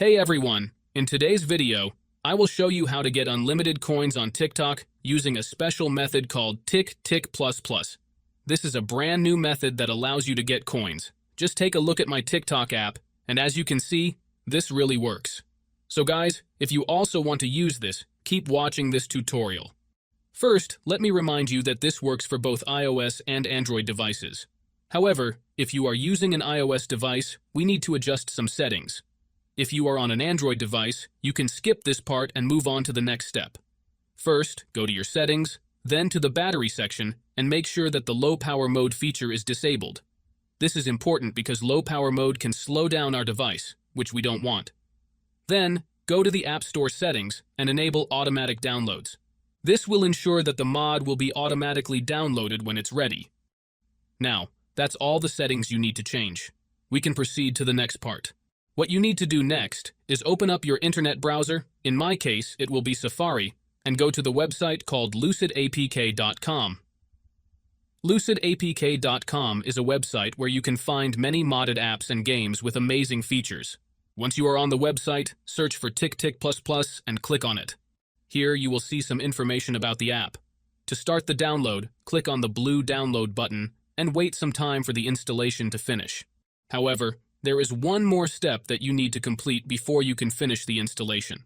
Hey everyone, in today's video, I will show you how to get unlimited coins on TikTok using a special method called Tick Tick Plus Plus. This is a brand new method that allows you to get coins. Just take a look at my TikTok app, and as you can see, this really works. So guys, if you also want to use this, keep watching this tutorial. First, let me remind you that this works for both iOS and Android devices. However, if you are using an iOS device, we need to adjust some settings. If you are on an Android device, you can skip this part and move on to the next step. First, go to your settings, then to the battery section, and make sure that the low power mode feature is disabled. This is important because low power mode can slow down our device, which we don't want. Then, go to the App Store settings and enable automatic downloads. This will ensure that the mod will be automatically downloaded when it's ready. Now, that's all the settings you need to change. We can proceed to the next part. What you need to do next is open up your internet browser, in my case it will be Safari, and go to the website called lucidapk.com. Lucidapk.com is a website where you can find many modded apps and games with amazing features. Once you are on the website, search for Tick Tick Plus Plus and click on it. Here you will see some information about the app. To start the download, click on the blue download button and wait some time for the installation to finish. However, there is one more step that you need to complete before you can finish the installation.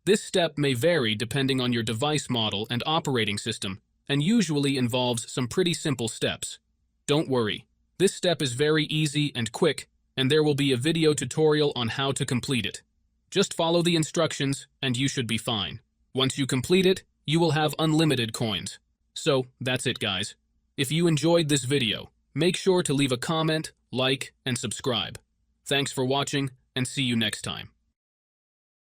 This step may vary depending on your device model and operating system, and usually involves some pretty simple steps. Don't worry, this step is very easy and quick, and there will be a video tutorial on how to complete it. Just follow the instructions, and you should be fine. Once you complete it, you will have unlimited coins. So, that's it guys. If you enjoyed this video, make sure to leave a comment, like, and subscribe. Thanks for watching, and see you next time.